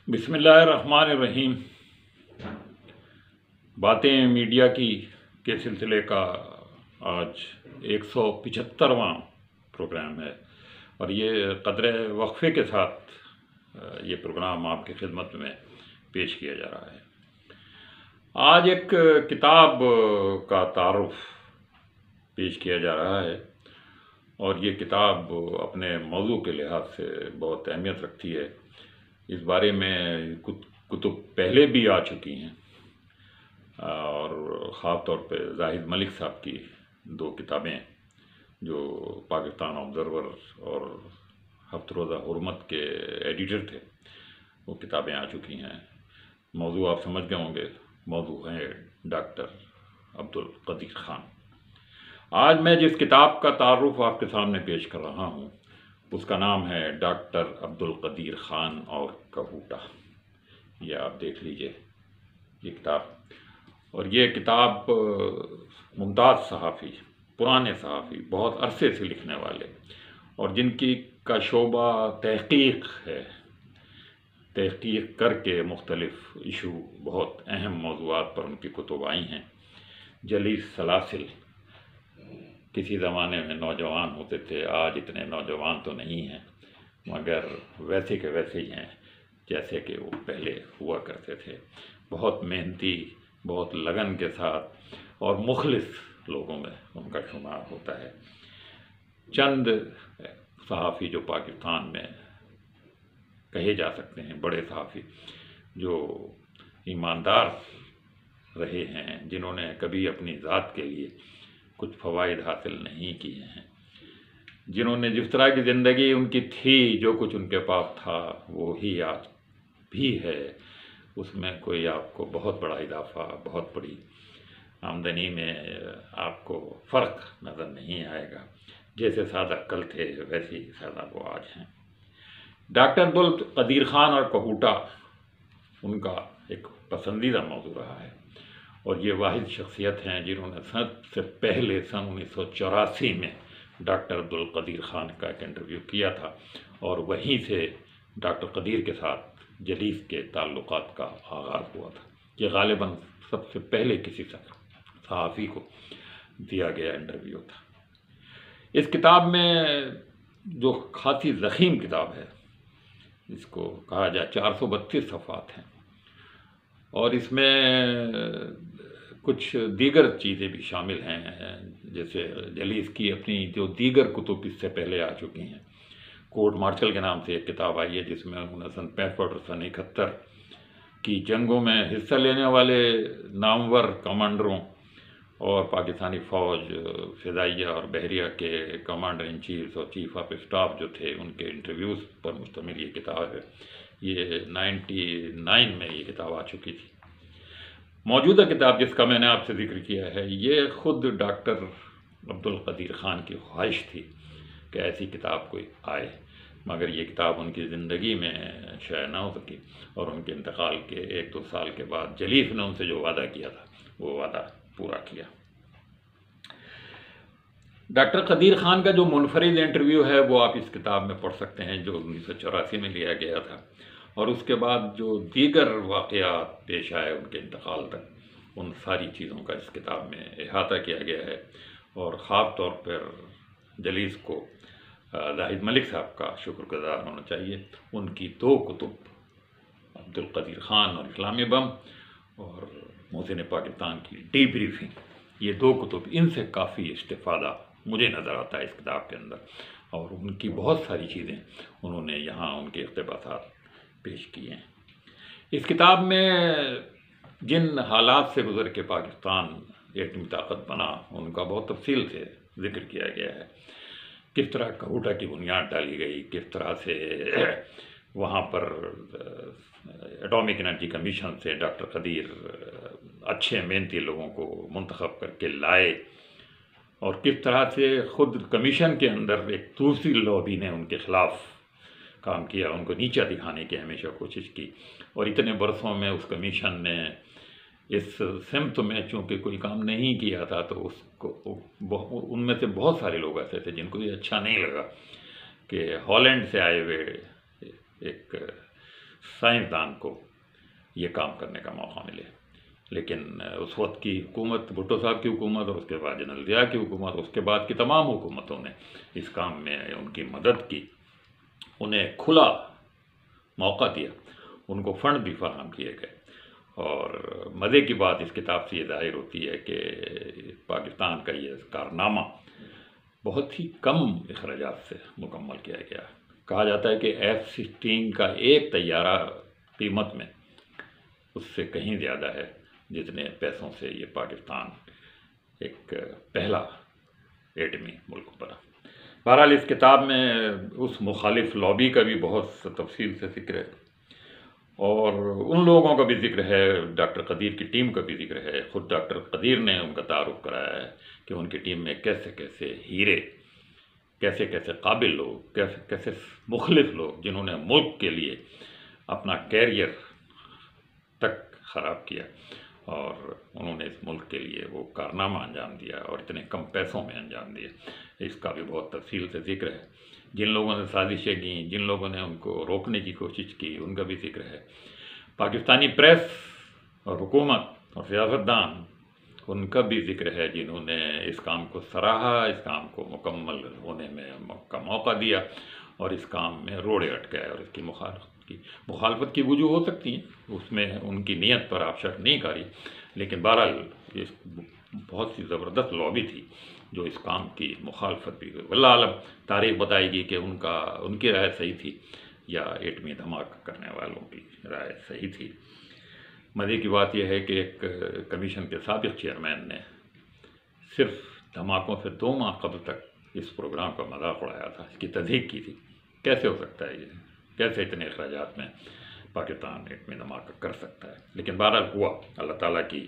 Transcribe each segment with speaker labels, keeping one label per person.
Speaker 1: بسم اللہ الرحمن الرحیم۔ باتیں میڈیا کی کے سلسلے کا آج 175واں پروگرام ہے اور یہ قدر وقفے کے ساتھ یہ پروگرام آپ کی خدمت میں پیش کیا جا رہا ہے۔ آج ایک کتاب کا تعارف پیش کیا جا رہا ہے اور یہ کتاب اپنے موضوع کے لحاظ سے بہت اہمیت رکھتی ہے۔ اس بارے میں کتب پہلے بھی آ چکی ہیں اور خاص طور پہ زاہد ملک صاحب کی 2 کتابیں جو پاکستان آبزرور اور ہفت روزہ حرمت کے ایڈیٹر تھے، وہ کتابیں آ چکی ہیں۔ موضوع آپ سمجھ گئے ہوں گے، موضوع ہے ڈاکٹر عبدالقدیر خان۔ آج میں جس کتاب کا تعارف آپ کے سامنے پیش کر رہا ہوں اس کا نام ہے ڈاکٹر عبدالقدیر خان اور کہوٹہ۔ یہ آپ دیکھ لیجئے یہ کتاب، اور یہ کتاب ممتاز صحافی، پرانے صحافی، بہت عرصے سے لکھنے والے اور جن کا شعبہ تحقیق ہے، تحقیق کر کے مختلف ایشو، بہت اہم موضوعات پر ان کی کتب آئی ہیں۔ جلیس سلاسل، کسی زمانے میں نوجوان ہوتے تھے، آج اتنے نوجوان تو نہیں ہیں مگر ویسے کے ویسے ہی ہیں جیسے کہ وہ پہلے ہوا کرتے تھے۔ بہت محنتی، بہت لگن کے ساتھ اور مخلص لوگوں میں ان کا شمار ہوتا ہے۔ چند صحافی جو پاکستان میں کہے جا سکتے ہیں، بڑے صحافی جو ایماندار رہے ہیں، جنہوں نے کبھی اپنی ذات کے لیے کچھ فوائد حاصل نہیں کیے ہیں، جنہوں نے جس طرح کی زندگی ان کی تھی، جو کچھ ان کے پاس تھا وہی آج بھی ہے، اس میں کوئی آپ کو بہت بڑا اضافہ، بہت بڑی آمدنی میں آپ کو فرق نظر نہیں آئے گا۔ جیسے سادہ کل تھے ویسے ہی سادہ وہ آج ہیں۔ ڈاکٹر عبدالقدیر خان اور کہوٹہ ان کا ایک پسندیدہ موضوع رہا ہے اور یہ واحد شخصیت ہیں جنہوں نے سب سے پہلے سن 1984 میں ڈاکٹر عبدالقدیر خان کا ایک انٹرویو کیا تھا اور وہیں سے ڈاکٹر قدیر کے ساتھ جلیس کے تعلقات کا آغاز ہوا تھا۔ یہ غالباً سب سے پہلے کسی صحافی کو دیا گیا انٹرویو تھا۔ اس کتاب میں جو خاصی ضخیم کتاب ہے، اس کو کہا جائے 432 صفحات ہیں اور اس میں کچھ دیگر چیزیں بھی شامل ہیں، جیسے جلیس کی اپنی جو دیگر کتب اس سے پہلے آ چکی ہیں۔ کورٹ مارشل کے نام سے ایک کتاب آئی ہے جس میں انہوں نے سن 65 اور سن 71 کی جنگوں میں حصہ لینے والے نامور کمانڈروں اور پاکستانی فوج، فضائیہ اور بحریہ کے کمانڈر ان چیف اور چیف آف اسٹاف جو تھے، ان کے انٹرویوز پر مشتمل یہ کتاب ہے۔ یہ 99 میں یہ کتاب آ چکی تھی۔ موجودہ کتاب جس کا میں نے آپ سے ذکر کیا ہے، یہ خود ڈاکٹر عبدالقدیر خان کی خواہش تھی کہ ایسی کتاب کوئی آئے، مگر یہ کتاب ان کی زندگی میں شائع نہ ہو سکی اور ان کے انتقال کے 1-2 سال کے بعد جلیس نے ان سے جو وعدہ کیا تھا وہ وعدہ پورا کیا۔ ڈاکٹر قدیر خان کا جو منفرد انٹرویو ہے وہ آپ اس کتاب میں پڑھ سکتے ہیں، جو 1984 میں لیا گیا تھا، اور اس کے بعد جو دیگر واقعات پیش آئے ان کے انتقال تک، ان ساری چیزوں کا اس کتاب میں احاطہ کیا گیا ہے۔ اور خاص طور پر جلیس کو زاہد ملک صاحب کا شکر گزار ہونا چاہیے۔ ان کی 2 کتب، عبدالقدیر خان اور اسلامی بم اور محسن پاکستان کی ڈی بریفنگ، یہ 2 کتب، ان سے کافی استفادہ مجھے نظر آتا ہے اس کتاب کے اندر، اور ان کی بہت ساری چیزیں انہوں نے یہاں ان کے اقتباسات پیش کیے ہیں۔ اس کتاب میں جن حالات سے گزر کے پاکستان ایٹمی طاقت بنا، ان کا بہت تفصیل سے ذکر کیا گیا ہے۔ کس طرح کہوٹہ کی بنیاد ڈالی گئی، کس طرح سے وہاں پر اٹامک انرجی کمیشن سے ڈاکٹر قدیر اچھے محنتی لوگوں کو منتخب کر کے لائے، اور کس طرح سے خود کمیشن کے اندر ایک دوسری لابی نے ان کے خلاف کام کیا، ان کو نیچا دکھانے کی ہمیشہ کوشش کی، اور اتنے برسوں میں اس کمیشن نے اس سمت میں چونکہ کوئی کام نہیں کیا تھا، تو اس کو ان میں سے بہت سارے لوگ ایسے تھے جن کو یہ اچھا نہیں لگا کہ ہالینڈ سے آئے ہوئے ایک سائنسدان کو یہ کام کرنے کا موقع ملے، لیکن اس وقت کی حکومت، بھٹو صاحب کی حکومت اور اس کے بعد جنرل ضیاء کی حکومت، اس کے بعد کی تمام حکومتوں نے اس کام میں ان کی مدد کی، انہیں کھلا موقع دیا، ان کو فنڈ بھی فراہم کیے گئے۔ اور مزے کی بات اس کتاب سے یہ ظاہر ہوتی ہے کہ پاکستان کا یہ کارنامہ بہت ہی کم اخراجات سے مکمل کیا گیا۔ کہا جاتا ہے کہ F-16 کا ایک طیارہ قیمت میں اس سے کہیں زیادہ ہے جتنے پیسوں سے یہ پاکستان ایک پہلا ایٹمی ملک بنا۔ بہرحال اس کتاب میں اس مخالف لابی کا بھی بہت تفصیل سے ذکر ہے، اور ان لوگوں کا بھی ذکر ہے، ڈاکٹر قدیر کی ٹیم کا بھی ذکر ہے۔ خود ڈاکٹر قدیر نے ان کا تعارف کرایا ہے کہ ان کی ٹیم میں کیسے کیسے ہیرے، کیسے کیسے قابل لوگ، کیسے کیسے مخلص لوگ جنہوں نے ملک کے لیے اپنا کیریئر تک خراب کیا، اور انہوں نے اس ملک کے لیے وہ کارنامہ انجام دیا اور اتنے کم پیسوں میں انجام دیا۔ اس کا بھی بہت تفصیل سے ذکر ہے۔ جن لوگوں نے سازشیں کی، جن لوگوں نے ان کو روکنے کی کوشش کی، ان کا بھی ذکر ہے۔ پاکستانی پریس اور حکومت اور سیاستدان، ان کا بھی ذکر ہے جنہوں نے اس کام کو سراہا، اس کام کو مکمل ہونے میں کا موقع دیا اور اس کام میں روڑے اٹکائے اور اس کی مخالفت کی وجوہ ہو سکتی ہیں، اس میں ان کی نیت پر آپ شک نہیں کاری، لیکن بہرحال یہ بہت سی زبردست لابی تھی جو اس کام کی مخالفت بھی ہوئی۔ واللہ عالم، تاریخ بتائے گی کہ ان کی رائے صحیح تھی یا ایٹمی دھماکہ کرنے والوں کی رائے صحیح تھی۔ مزے کی بات یہ ہے کہ ایک کمیشن کے سابق چیئرمین نے صرف دھماکوں سے 2 ماہ قبل تک اس پروگرام کا مذاق اڑایا تھا، اس کی تصدیق کی تھی۔ کیسے ہو سکتا ہے یہ؟ کیسے اتنے اخراجات میں پاکستان ایٹمی دھماکہ کر سکتا ہے؟ لیکن بہرحال ہوا، اللہ تعالیٰ کی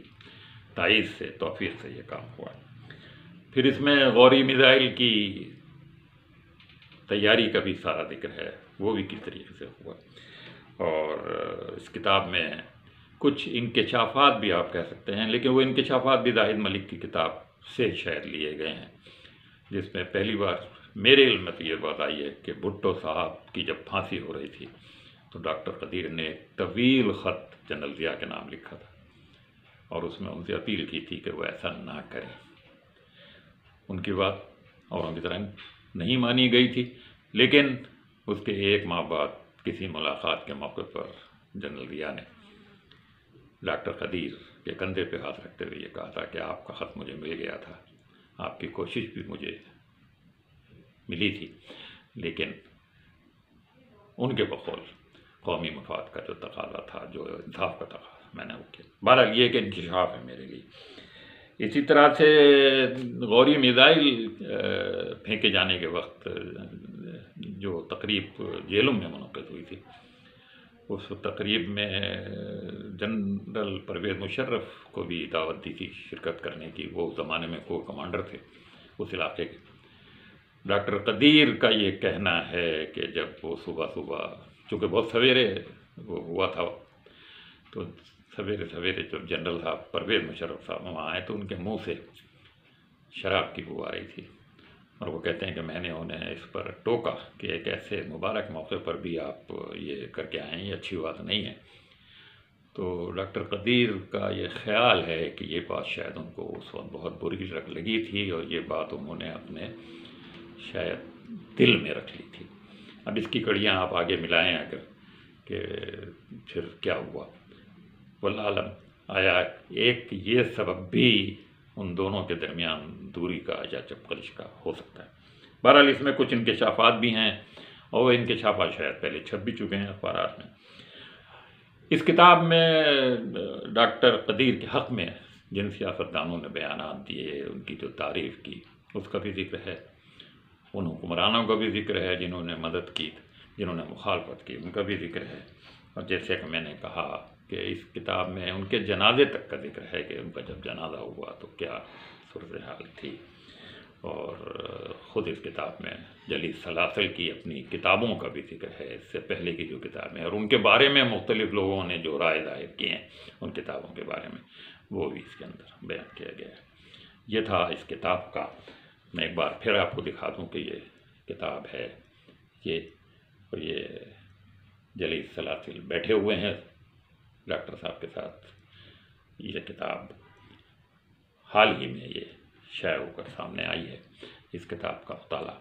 Speaker 1: تائید سے، توفیق سے یہ کام ہوا۔ پھر اس میں غوری میزائل کی تیاری کا بھی سارا ذکر ہے، وہ بھی کس طریقے سے ہوا۔ اور اس کتاب میں کچھ انکشافات بھی آپ کہہ سکتے ہیں، لیکن وہ انکشافات بھی زاہد ملک کی کتاب سے شاید لیے گئے ہیں، جس میں پہلی بار میرے علم میں تو یہ بات آئی ہے کہ بھٹو صاحب کی جب پھانسی ہو رہی تھی تو ڈاکٹر قدیر نے ایک طویل خط جنرل ضیاء کے نام لکھا تھا، اور اس میں ان سے اپیل کی تھی کہ وہ ایسا نہ کریں۔ ان کی بات اوروں کی طرح نہیں مانی گئی تھی، لیکن اس کے 1 ماہ بعد کسی ملاقات کے موقع پر جنرل ضیاء نے ڈاکٹر قدیر کے کندھے پہ ہاتھ رکھتے ہوئے یہ کہا تھا کہ آپ کا خط مجھے مل گیا تھا، آپ کی کوشش بھی مجھے ملی تھی، لیکن ان کے بقول قومی مفاد کا جو تقاضا تھا، جو انصاف کا تقاضا، میں نے وہ کیا۔ بہرحال یہ کہ انکشاف ہے میرے لیے۔ اسی طرح سے غوری میزائل پھینکے جانے کے وقت جو تقریب جیلوں میں منعقد ہوئی تھی، اس تقریب میں جنرل پرویز مشرف کو بھی دعوت دی تھی شرکت کرنے کی، وہ اس زمانے میں کور کمانڈر تھے اس علاقے کے۔ ڈاکٹر قدیر کا یہ کہنا ہے کہ جب وہ صبح چونکہ بہت سویرے وہ ہوا تھا، تو سویرے جب جنرل صاحب پرویز مشرف صاحب وہاں آئے تو ان کے منہ سے شراب کی بو آ رہی تھی، اور وہ کہتے ہیں کہ میں نے انہیں اس پر ٹوکا کہ ایک ایسے مبارک موقع پر بھی آپ یہ کر کے آئے ہیں، یہ اچھی بات نہیں ہے۔ تو ڈاکٹر قدیر کا یہ خیال ہے کہ یہ بات شاید ان کو اس وقت بہت بری لگی تھی، اور یہ بات انہوں نے اپنے شاید دل میں رکھ لی تھی۔ اب اس کی کڑیاں آپ آگے ملائیں اگر کہ پھر کیا ہوا، واللہ عالم، آیا ایک یہ سبب بھی ان دونوں کے درمیان دوری کا یا چپقلش کا ہو سکتا ہے۔ بہرحال اس میں کچھ انکشافات بھی ہیں، اور وہ انکشافات شاید پہلے چھپ بھی چکے ہیں اخبارات میں۔ اس کتاب میں ڈاکٹر قدیر کے حق میں جن سیاستدانوں نے بیانات دیے، ان کی جو تعریف کی، اس کا بھی ذکر ہے۔ ان حکمرانوں کا بھی ذکر ہے جنہوں نے مدد کی، جنہوں نے مخالفت کی، ان کا بھی ذکر ہے۔ اور جیسے کہ میں نے کہا کہ اس کتاب میں ان کے جنازے تک کا ذکر ہے کہ ان کا جب جنازہ ہوا تو کیا صورتحال تھی۔ اور خود اس کتاب میں جلی سلاسل کی اپنی کتابوں کا بھی ذکر ہے، اس سے پہلے کی جو کتابیں، اور ان کے بارے میں مختلف لوگوں نے جو رائے ظاہر کی ہیں ان کتابوں کے بارے میں، وہ بھی اس کے اندر بیان کیا گیا ہے۔ یہ تھا اس کتاب کا۔ میں ایک بار پھر آپ کو دکھا دوں کہ یہ کتاب ہے، یہ جلی سلاسل بیٹھے ہوئے ہیں ڈاکٹر صاحب کے ساتھ. یہ کتاب حال ہی میں یہ شائع ہو کر سامنے آئی ہے. اس کتاب کا مطالعہ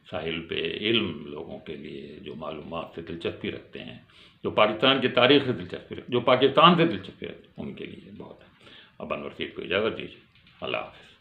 Speaker 1: ساحل پہ علم لوگوں کے لیے جو معلومات سے دلچسپی رکھتے ہیں، جو پاکستان کی تاریخ سے دلچسپی رکھتے ہیں، جو پاکستان سے دلچسپی رکھتے ہیں، ان کے لیے بہت ہے. اب انور سید کو اجازت دیجیے. اللہ حافظ.